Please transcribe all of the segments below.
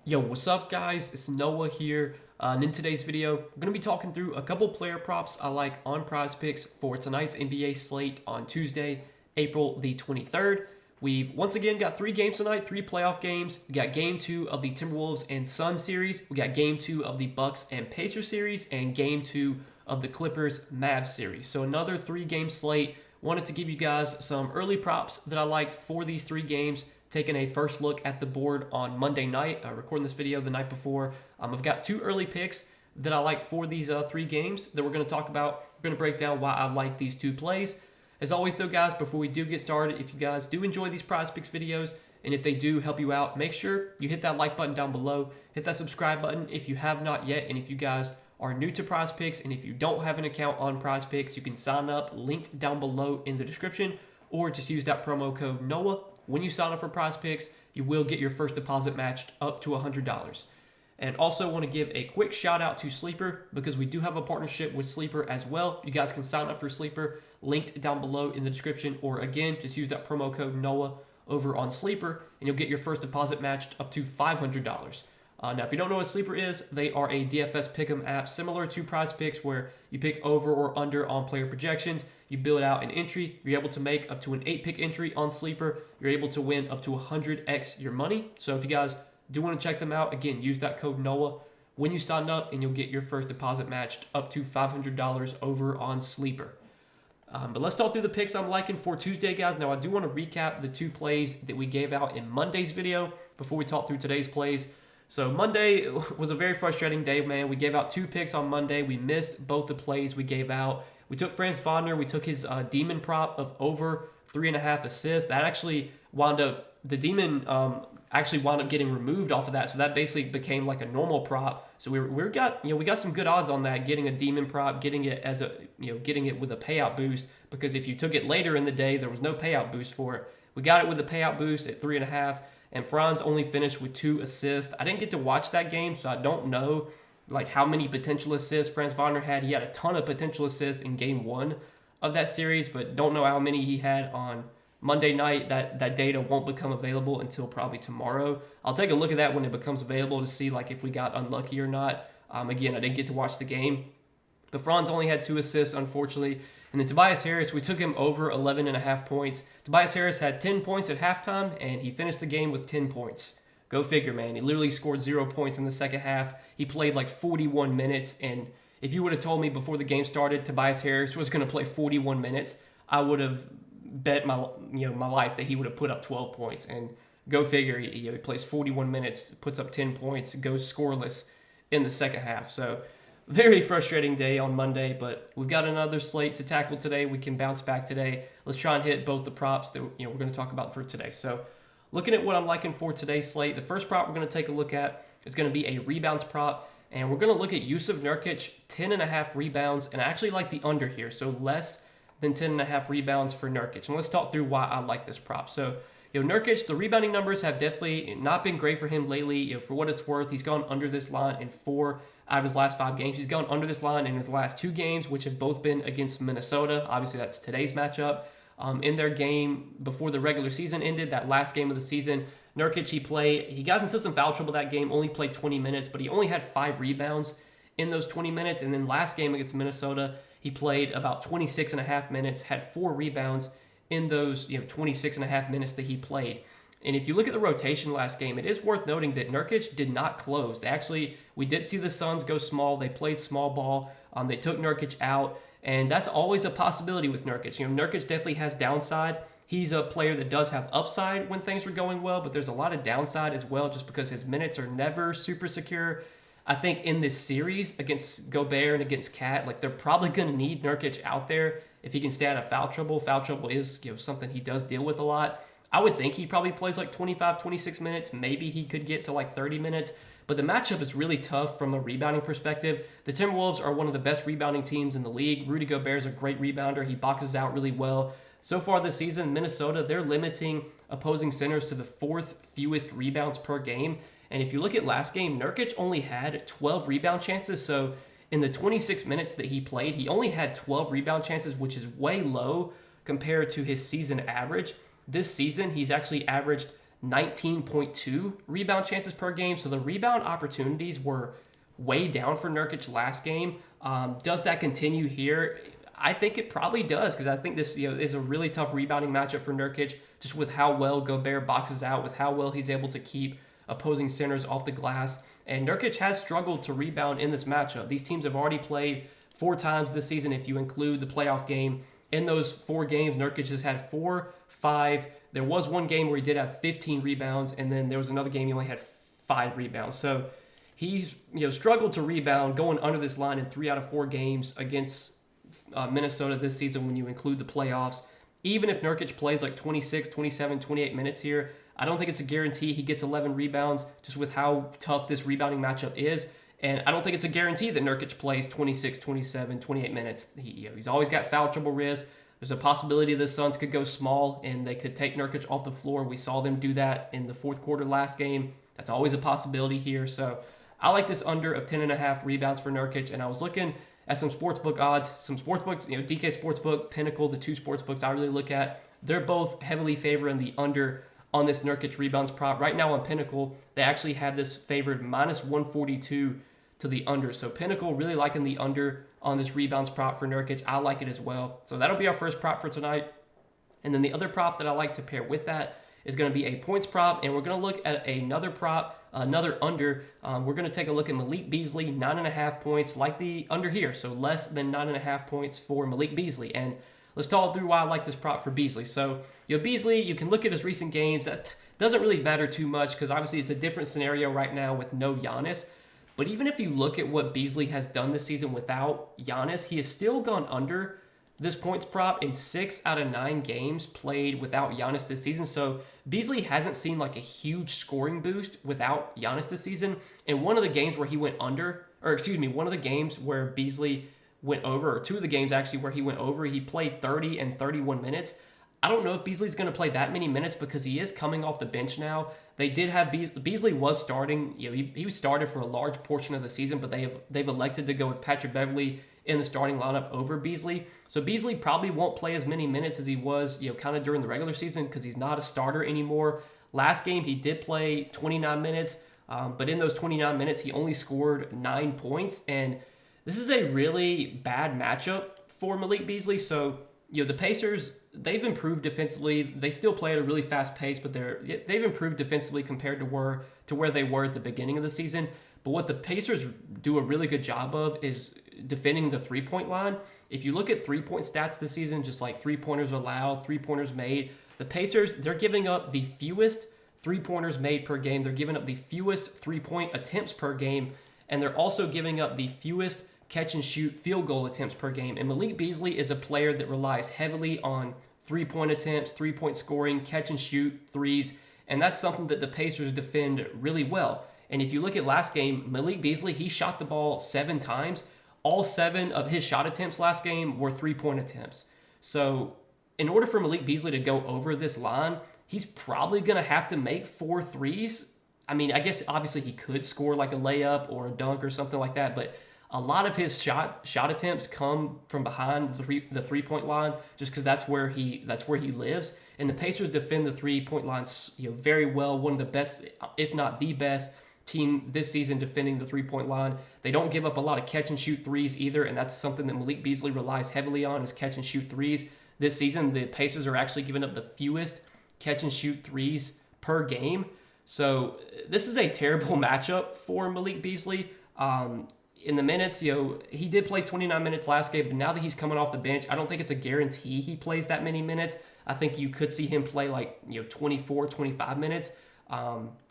Yo, what's up guys? It's Noah here, and in today's video, we're going to be talking through a couple player props I like on Prizepicks for tonight's NBA slate on Tuesday, April the 23rd. We've once again got 3 games tonight, 3 playoff games. We got Game 2 of the Timberwolves and Suns series. We got Game 2 of the Bucks and Pacers series, and Game 2 of the Clippers Mavs series. So another 3-game slate. Wanted to give you guys some early props that I liked for these 3 games. Taking a first look at the board on Monday night, recording this video the night before. I've got 2 early picks that I like for these 3 games that we're going to talk about. We're going to break down why I like these 2 plays. As always though guys, before we do get started, if you guys do enjoy these Prizepicks videos, and if they do help you out, make sure you hit that like button down below, hit that subscribe button if you have not yet, and if you guys are new to Prizepicks, and if you don't have an account on Prizepicks, you can sign up, linked down below in the description, or just use that promo code NOAH. When you sign up for Prizepicks, you will get your first deposit matched up to $100. And also want to give a quick shout out to Sleeper because we do have a partnership with Sleeper as well. You guys can sign up for Sleeper, linked down below in the description, or again, just use that promo code NOAH over on Sleeper, and you'll get your first deposit matched up to $500. Now, if you don't know what Sleeper is, they are a DFS pick'em app similar to Prizepicks where you pick over or under on player projections. You build out an entry. You're able to make up to an 8-pick entry on Sleeper. You're able to win up to 100x your money. So if you guys do want to check them out, again, use that code NOAH when you sign up, and you'll get your first deposit matched up to $500 over on Sleeper. But let's talk through the picks I'm liking for Tuesday, guys. Now, I do want to recap the 2 plays that we gave out in Monday's video before we talk through today's plays. So Monday was a very frustrating day, man. We gave out 2 picks on Monday. We missed both the plays we gave out. We took Franz Wagner. We took his Demon prop of over 3.5 assists. That actually wound up, the Demon actually wound up getting removed off of that. So that basically became like a normal prop. So we got some good odds on that, getting a Demon prop, getting it as a, getting it with a payout boost, because if you took it later in the day, there was no payout boost for it. We got it with a payout boost at 3.5. And Franz only finished with 2 assists. I didn't get to watch that game, so I don't know like how many potential assists Franz Wagner had. He had a ton of potential assists in game 1 of that series, but don't know how many he had on Monday night. That data won't become available until probably tomorrow. I'll take a look at that when it becomes available to see like if we got unlucky or not. Again, I didn't get to watch the game. But Franz only had 2 assists, unfortunately. And then Tobias Harris, we took him over 11.5 points. Tobias Harris had 10 points at halftime, and he finished the game with 10 points. Go figure, man. He literally scored 0 points in the second half. He played like 41 minutes, and if you would have told me before the game started Tobias Harris was going to play 41 minutes, I would have bet my life that he would have put up 12 points. And go figure, he plays 41 minutes, puts up 10 points, goes scoreless in the second half. So very frustrating day on Monday, but we've got another slate to tackle today. We can bounce back today. Let's try and hit both the props that we're going to talk about for today. So looking at what I'm liking for today's slate, the first prop we're going to take a look at is going to be a rebounds prop, and we're going to look at Yusuf Nurkic, 10.5 rebounds, and I actually like the under here, so less than 10.5 rebounds for Nurkic. And let's talk through why I like this prop. So Nurkic, the rebounding numbers have definitely not been great for him lately. For what it's worth, he's gone under this line in 4 out of his last 5 games. He's gone under this line in his last 2 games, which have both been against Minnesota. Obviously, that's today's matchup. In their game before the regular season ended, that last game of the season, Nurkic, he got into some foul trouble that game, only played 20 minutes, but he only had 5 rebounds in those 20 minutes. And then last game against Minnesota, he played about 26.5 minutes, had 4 rebounds in those 26.5 minutes that he played. And if you look at the rotation last game, it is worth noting that Nurkic did not close. We did see the Suns go small. They played small ball. They took Nurkic out, and that's always a possibility with Nurkic. Nurkic definitely has downside. He's a player that does have upside when things are going well, but there's a lot of downside as well just because his minutes are never super secure. I think in this series against Gobert and against Cat, like they're probably going to need Nurkic out there if he can stay out of foul trouble. Foul trouble is something he does deal with a lot. I would think he probably plays like 25, 26 minutes. Maybe he could get to like 30 minutes. But the matchup is really tough from a rebounding perspective. The Timberwolves are one of the best rebounding teams in the league. Rudy Gobert is a great rebounder. He boxes out really well. So far this season, Minnesota, they're limiting opposing centers to the 4th fewest rebounds per game. And if you look at last game, Nurkic only had 12 rebound chances. So in the 26 minutes that he played, he only had 12 rebound chances, which is way low compared to his season average. This season, he's actually averaged 19.2 rebound chances per game. So the rebound opportunities were way down for Nurkic last game. Does that continue here? I think it probably does, because I think this is a really tough rebounding matchup for Nurkic, just with how well Gobert boxes out, with how well he's able to keep opposing centers off the glass. And Nurkic has struggled to rebound in this matchup. These teams have already played 4 times this season if you include the playoff game. In those 4 games, Nurkic has had 4, 5. There was one game where he did have 15 rebounds, and then there was another game he only had 5 rebounds. So he's struggled to rebound going under this line in 3 out of 4 games against Minnesota this season when you include the playoffs. Even if Nurkic plays like 26, 27, 28 minutes here, I don't think it's a guarantee he gets 11 rebounds, just with how tough this rebounding matchup is. And I don't think it's a guarantee that Nurkic plays 26, 27, 28 minutes. He's always got foul trouble risk. There's a possibility the Suns could go small and they could take Nurkic off the floor. We saw them do that in the fourth quarter last game. That's always a possibility here. So I like this under of 10.5 rebounds for Nurkic. And I was looking at some sportsbook odds, some sportsbooks, DK Sportsbook, Pinnacle, the 2 sportsbooks I really look at. They're both heavily favoring the under on this Nurkic rebounds prop. Right now on Pinnacle, they actually have this favored minus 142 to the under. So Pinnacle really liking the under on this rebounds prop for Nurkic. I like it as well. So that'll be our first prop for tonight. And then the other prop that I like to pair with that is going to be a points prop. And we're going to look at another prop, another under. We're going to take a look at Malik Beasley, 9.5 points, like the under here. So less than 9.5 points for Malik Beasley. And let's talk through why I like this prop for Beasley. So, Beasley, you can look at his recent games. That doesn't really matter too much because obviously it's a different scenario right now with no Giannis. But even if you look at what Beasley has done this season without Giannis, he has still gone under this points prop in 6 out of 9 games played without Giannis this season. So Beasley hasn't seen like a huge scoring boost without Giannis this season. And one of the games where he went under, one of the games where Beasley went over, or 2 of the games actually where he went over, he played 30 and 31 minutes. I don't know if Beasley's going to play that many minutes because he is coming off the bench now. They did have Beasley was starting. He started for a large portion of the season, but they've elected to go with Patrick Beverley in the starting lineup over Beasley. So Beasley probably won't play as many minutes as he was, kind of during the regular season because he's not a starter anymore. Last game he did play 29 minutes, but in those 29 minutes he only scored 9 points, and this is a really bad matchup for Malik Beasley. So the Pacers, they've improved defensively. They still play at a really fast pace, but they've improved defensively compared to where they were at the beginning of the season. But what the Pacers do a really good job of is defending the 3-point line. If you look at 3-point stats this season, just like 3-pointers allowed, 3-pointers made, the Pacers, they're giving up the fewest 3-pointers made per game. They're giving up the fewest 3-point attempts per game, and they're also giving up the fewest catch and shoot field goal attempts per game. And Malik Beasley is a player that relies heavily on 3-point attempts, 3-point scoring, catch and shoot threes, and that's something that the Pacers defend really well. And if you look at last game, Malik Beasley, he shot the ball 7 times. All 7 of his shot attempts last game were 3-point attempts. So in order for Malik Beasley to go over this line, he's probably going to have to make 4 threes. I mean, I guess obviously he could score like a layup or a dunk or something like that, but a lot of his shot attempts come from behind the 3-point line, just because that's where he lives. And the Pacers defend the 3-point line very well. One of the best, if not the best, team this season defending the 3-point line. They don't give up a lot of catch and shoot threes either, and that's something that Malik Beasley relies heavily on, is catch and shoot threes. This season, the Pacers are actually giving up the fewest catch and shoot threes per game. So this is a terrible matchup for Malik Beasley. In the minutes, he did play 29 minutes last game, but now that he's coming off the bench, I don't think it's a guarantee he plays that many minutes. I think you could see him play 24, 25 minutes.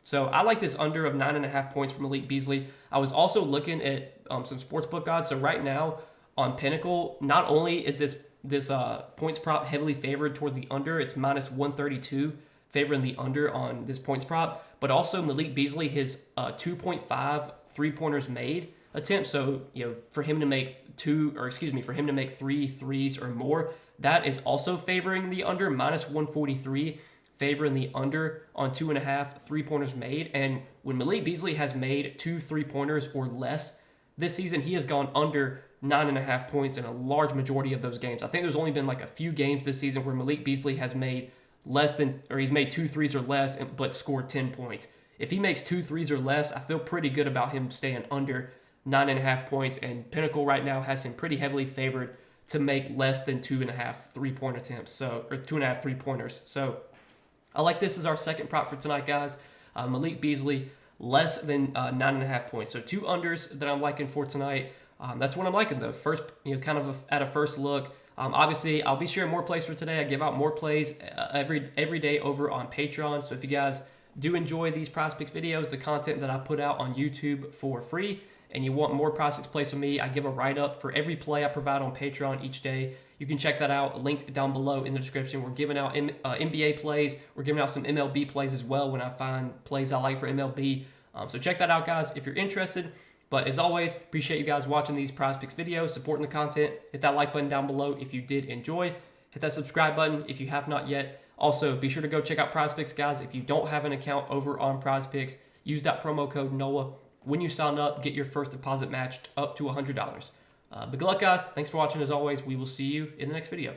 So I like this under of 9.5 points for Malik Beasley. I was also looking at some sportsbook odds. So right now on Pinnacle, not only is this points prop heavily favored towards the under, it's minus 132 favoring the under on this points prop, but also Malik Beasley, his 2.5 3-pointers made attempt. So, for him to make 3 threes or more, that is also favoring the under, minus 143, favoring the under on 2.5 3-pointers made. And when Malik Beasley has made 2 3-pointers or less this season, he has gone under 9.5 points in a large majority of those games. I think there's only been like a few games this season where Malik Beasley has made he's made 2 threes or less, but scored 10 points. If he makes 2 threes or less, I feel pretty good about him staying under 9.5 points. And Pinnacle right now has him pretty heavily favored to make less than 2.5 3-point attempts, or 2.5 3-pointers. So I like this as our second prop for tonight, guys. Malik Beasley, less than 9.5 points. So 2 unders that I'm liking for tonight. That's what I'm liking, though. First, kind of at a first look. Obviously, I'll be sharing more plays for today. I give out more plays every day over on Patreon. So if you guys do enjoy these Prizepicks videos, the content that I put out on YouTube for free, and you want more Prizepicks plays from me, I give a write-up for every play I provide on Patreon each day. You can check that out, linked down below in the description. We're giving out NBA plays. We're giving out some MLB plays as well when I find plays I like for MLB. So check that out, guys, if you're interested. But as always, appreciate you guys watching these Prizepicks videos, supporting the content. Hit that like button down below if you did enjoy. Hit that subscribe button if you have not yet. Also, be sure to go check out Prizepicks, guys. If you don't have an account over on Prizepicks, use that promo code NOAH. When you sign up, get your first deposit matched up to $100. But good luck, guys. Thanks for watching as always. We will see you in the next video.